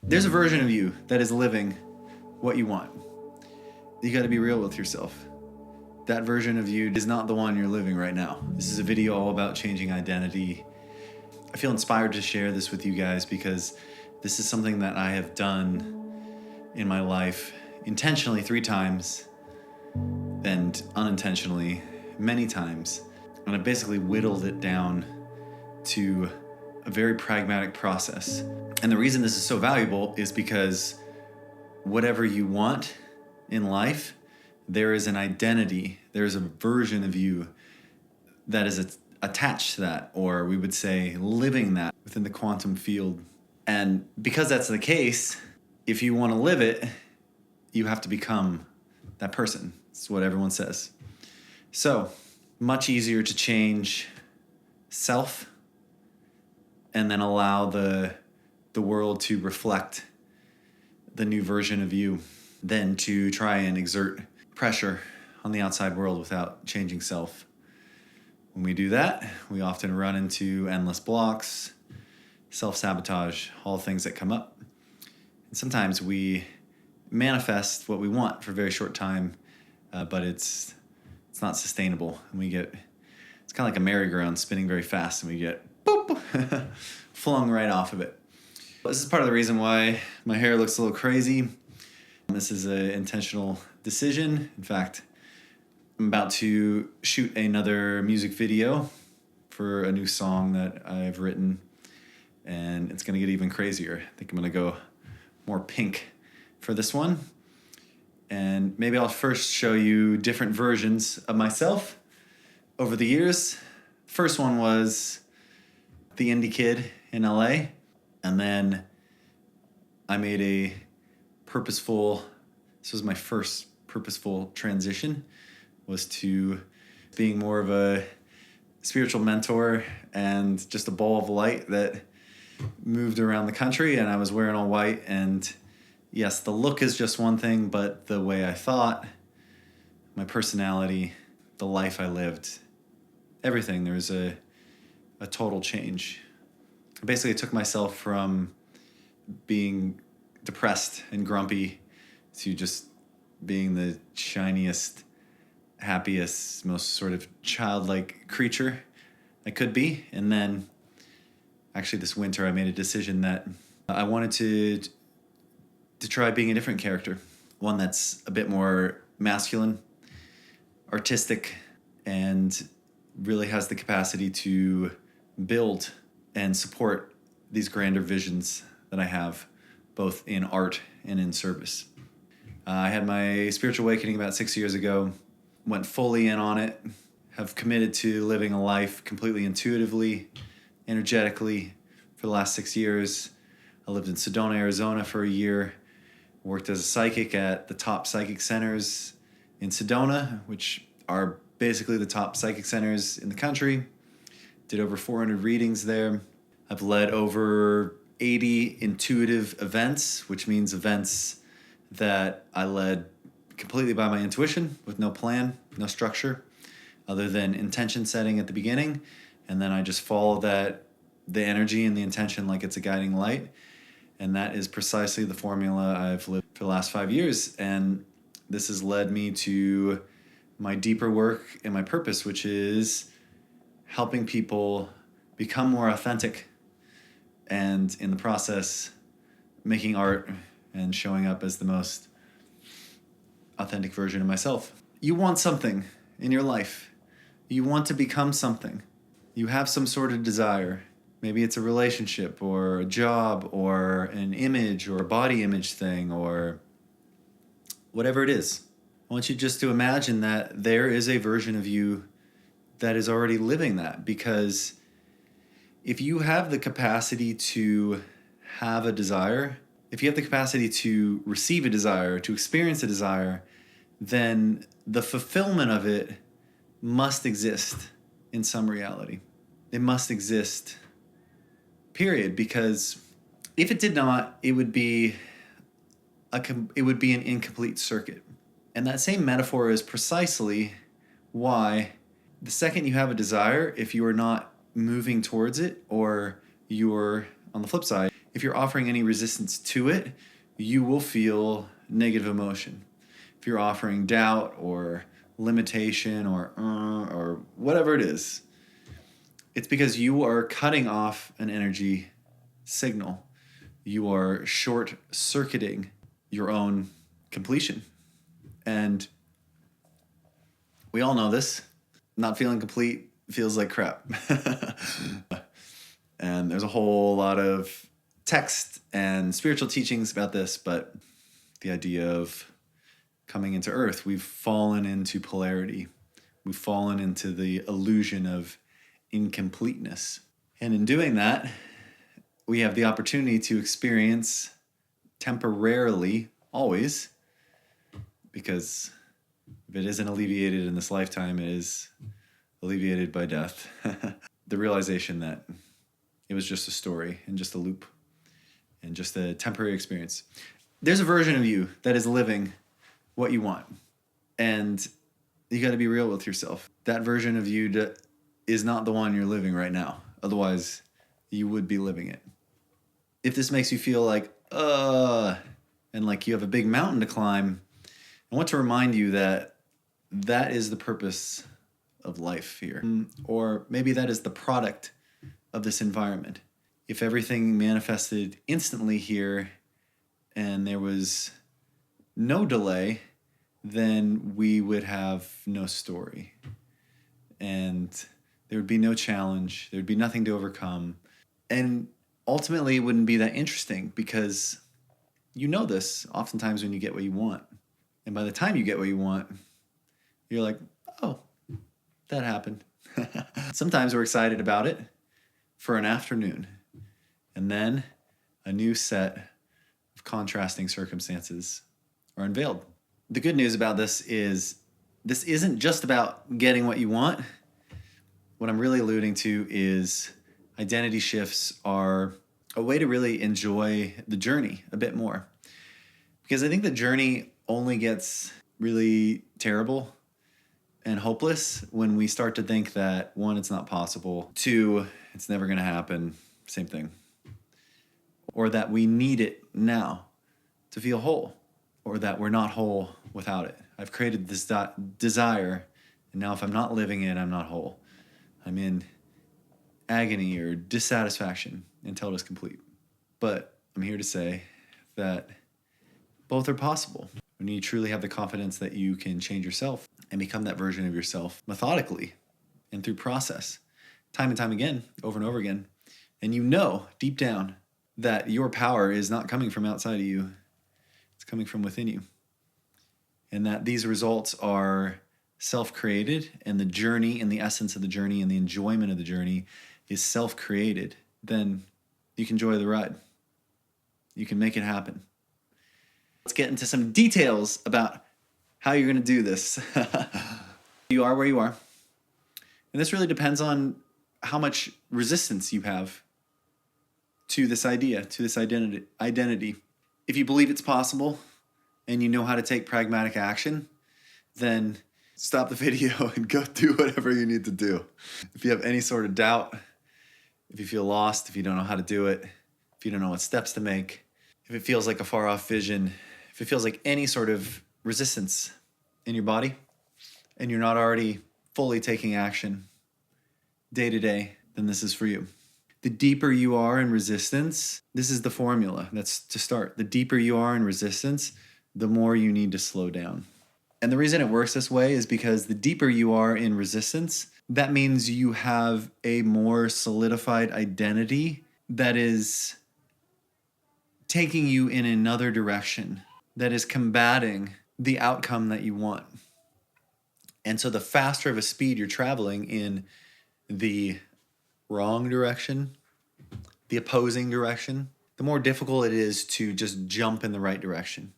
There's a version of you that is living what you want. You got to be real with yourself. That version of you is not the one you're living right now. This is a video all about changing identity. I feel inspired to share this with you guys because this is something that I have done in my life intentionally 3 times and unintentionally many times. And I basically whittled it down to a very pragmatic process. And the reason this is so valuable is because whatever you want in life, there is an identity, there's a version of you that is attached to that, or we would say living that within the quantum field. And because that's the case, if you want to live it, you have to become that person. That's what everyone says. So, much easier to change self and then allow the world to reflect the new version of you than to try and exert pressure on the outside world without changing self. When we do that, we often run into endless blocks, self-sabotage, all things that come up. And sometimes we manifest what we want for a very short time, but it's not sustainable. And it's kind of like a merry-go-round spinning very fast, and we get boop, flung right off of it. This is part of the reason why my hair looks a little crazy. This is an intentional decision. In fact, I'm about to shoot another music video for a new song that I've written, and it's going to get even crazier. I think I'm going to go more pink for this one. And maybe I'll first show you different versions of myself over the years. First one was the indie kid in LA. And then I made this was my first purposeful transition, was to being more of a spiritual mentor and just a ball of light that moved around the country, and I was wearing all white. And yes, the look is just one thing, but the way I thought, my personality, the life I lived, everything, there was a total change. I basically took myself from being depressed and grumpy to just being the shiniest, happiest, most sort of childlike creature I could be. And then actually this winter I made a decision that I wanted to try being a different character, one that's a bit more masculine, artistic, and really has the capacity to build and support these grander visions that I have, both in art and in service. I had my spiritual awakening about 6 years ago, went fully in on it, have committed to living a life completely intuitively, energetically for the last 6 years. I lived in Sedona, Arizona for a year, worked as a psychic at the top psychic centers in Sedona, which are basically the top psychic centers in the country. Did over 400 readings there. I've led over 80 intuitive events, which means events that I led completely by my intuition with no plan, no structure, other than intention setting at the beginning. And then I just follow the energy and the intention like it's a guiding light. And that is precisely the formula I've lived for the last 5 years. And this has led me to my deeper work and my purpose, which is helping people become more authentic, and in the process, making art and showing up as the most authentic version of myself. You want something in your life. You want to become something. You have some sort of desire. Maybe it's a relationship or a job or an image or a body image thing or whatever it is. I want you just to imagine that there is a version of you that is already living that, because if you have the capacity to have a desire, if you have the capacity to receive a desire, to experience a desire, then the fulfillment of it must exist in some reality. It must exist, period, because if it did not, it would be an incomplete circuit. And that same metaphor is precisely why the second you have a desire, if you are not moving towards it, or you're, on the flip side, If you're offering any resistance to it, you will feel negative emotion. If you're offering doubt or limitation or whatever it is, it's because you are cutting off an energy signal. You are short-circuiting your own completion. And we all know this. Not feeling complete feels like crap. And there's a whole lot of text and spiritual teachings about this, but the idea of coming into Earth, we've fallen into polarity. We've fallen into the illusion of incompleteness. And in doing that, we have the opportunity to experience temporarily, always, because if it isn't alleviated in this lifetime, it is alleviated by death. The realization that it was just a story and just a loop and just a temporary experience. There's a version of you that is living what you want. And you got to be real with yourself. That version of you is not the one you're living right now. Otherwise, you would be living it. If this makes you feel like, and like you have a big mountain to climb, I want to remind you that that is the purpose of life here. Or maybe that is the product of this environment. If everything manifested instantly here and there was no delay, then we would have no story. And there would be no challenge. There would be nothing to overcome. And ultimately, it wouldn't be that interesting because you know this oftentimes when you get what you want. And by the time you get what you want, you're like, oh, that happened. Sometimes we're excited about it for an afternoon. And then a new set of contrasting circumstances are unveiled. The good news about this isn't just about getting what you want. What I'm really alluding to is identity shifts are a way to really enjoy the journey a bit more. Because I think the journey only gets really terrible and hopeless when we start to think that, one, it's not possible, two, it's never going to happen, same thing, or that we need it now to feel whole, or that we're not whole without it. I've created this desire, and now if I'm not living it, I'm not whole. I'm in agony or dissatisfaction until it is complete. But I'm here to say that both are possible. When you truly have the confidence that you can change yourself and become that version of yourself methodically and through process, time and time again, over and over again, and you know deep down that your power is not coming from outside of you, it's coming from within you. And that these results are self-created, and the journey and the essence of the journey and the enjoyment of the journey is self-created, then you can enjoy the ride. You can make it happen. Let's get into some details about how you're going to do this. You are where you are. And this really depends on how much resistance you have to this idea, to this identity. If you believe it's possible and you know how to take pragmatic action, then stop the video and go do whatever you need to do. If you have any sort of doubt, if you feel lost, if you don't know how to do it, if you don't know what steps to make, if it feels like a far-off vision, if it feels like any sort of resistance in your body, and you're not already fully taking action day to day, then this is for you. The deeper you are in resistance, this is the formula. That's to start. The deeper you are in resistance, the more you need to slow down. And the reason it works this way is because the deeper you are in resistance, that means you have a more solidified identity that is taking you in another direction, that is combating the outcome that you want. And so the faster of a speed you're traveling in the wrong direction, the opposing direction, the more difficult it is to just jump in the right direction.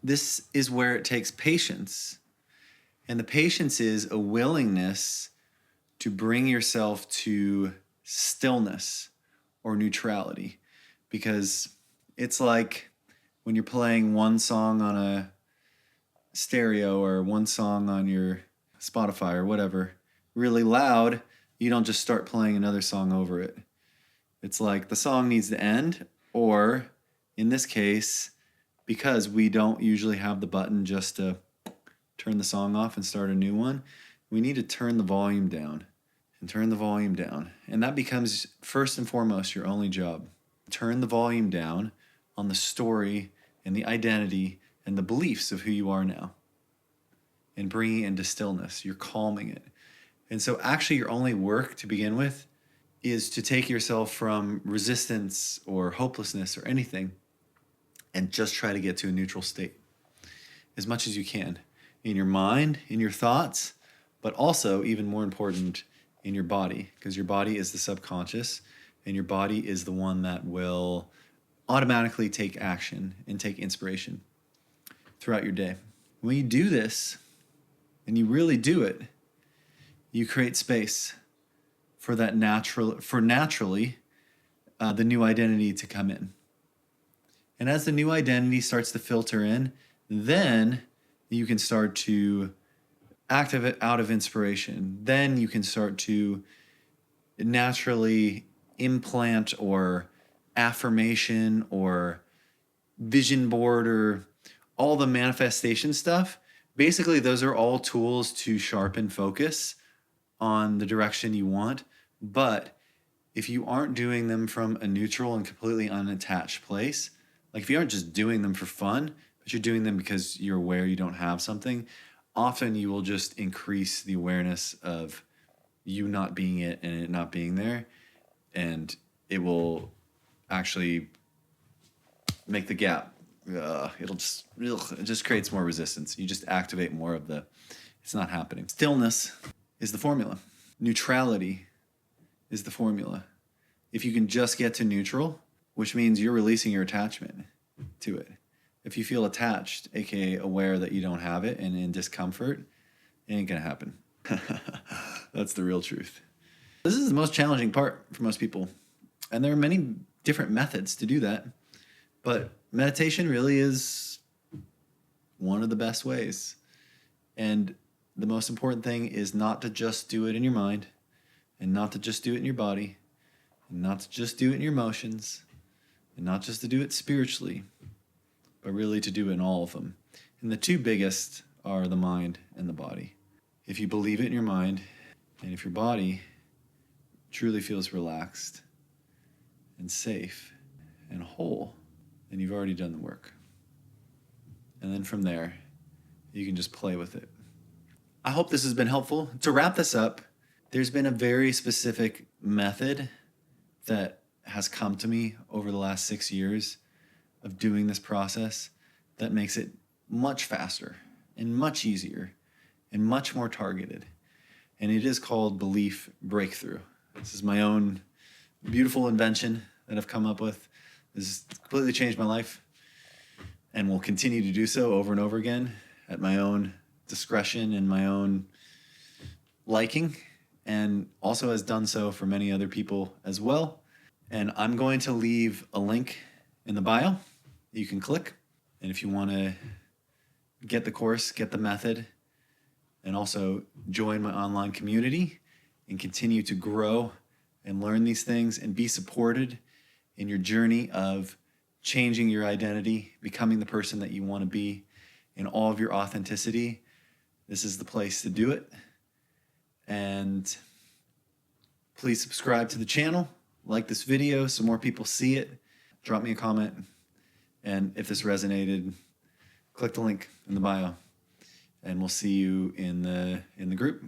This is where it takes patience. And the patience is a willingness to bring yourself to stillness or neutrality. Because it's like when you're playing one song on a stereo or one song on your Spotify or whatever really loud, you don't just start playing another song over it. It's like the song needs to end, or in this case, because we don't usually have the button just to turn the song off and start a new one, we need to turn the volume down and turn the volume down. And that becomes first and foremost your only job. Turn the volume down on the story and the identity and the beliefs of who you are now, and bringing it into stillness. You're calming it. And so actually your only work to begin with is to take yourself from resistance or hopelessness or anything and just try to get to a neutral state as much as you can in your mind, in your thoughts, but also, even more important, in your body, because your body is the subconscious, and your body is the one that will automatically take action and take inspiration throughout your day. When you do this, and you really do it, you create space for that naturally the new identity to come in. And as the new identity starts to filter in, then you can start to activate out of inspiration. Then you can start to naturally implant or affirmation or vision board or all the manifestation stuff. Basically, those are all tools to sharpen focus on the direction you want. But if you aren't doing them from a neutral and completely unattached place, like if you aren't just doing them for fun, but you're doing them because you're aware you don't have something, often you will just increase the awareness of you not being it and it not being there. And it will actually make the gap. It just creates more resistance. You just activate more of it's not happening. Stillness is the formula. Neutrality is the formula. If you can just get to neutral, which means you're releasing your attachment to it. If you feel attached, aka aware that you don't have it and in discomfort, it ain't gonna happen. That's the real truth. This is the most challenging part for most people. And there are many different methods to do that. But meditation really is one of the best ways. And the most important thing is not to just do it in your mind, and not to just do it in your body, and not to just do it in your emotions, and not just to do it spiritually, but really to do it in all of them. And the two biggest are the mind and the body. If you believe it in your mind, and if your body truly feels relaxed and safe and whole, then you've already done the work. And then from there, you can just play with it. I hope this has been helpful. To wrap this up, there's been a very specific method that has come to me over the last 6 years of doing this process that makes it much faster and much easier and much more targeted. And it is called belief breakthrough. This is my own beautiful invention that I've come up with. This has completely changed my life and will continue to do so over and over again at my own discretion and my own liking, and also has done so for many other people as well. And I'm going to leave a link in the bio that you can click. And if you want to get the course, get the method, and also join my online community and continue to grow and learn these things and be supported in your journey of changing your identity, becoming the person that you want to be in all of your authenticity, this is the place to do it. And please subscribe to the channel, like this video so more people see it, drop me a comment, and if this resonated, click the link in the bio, and we'll see you in the group.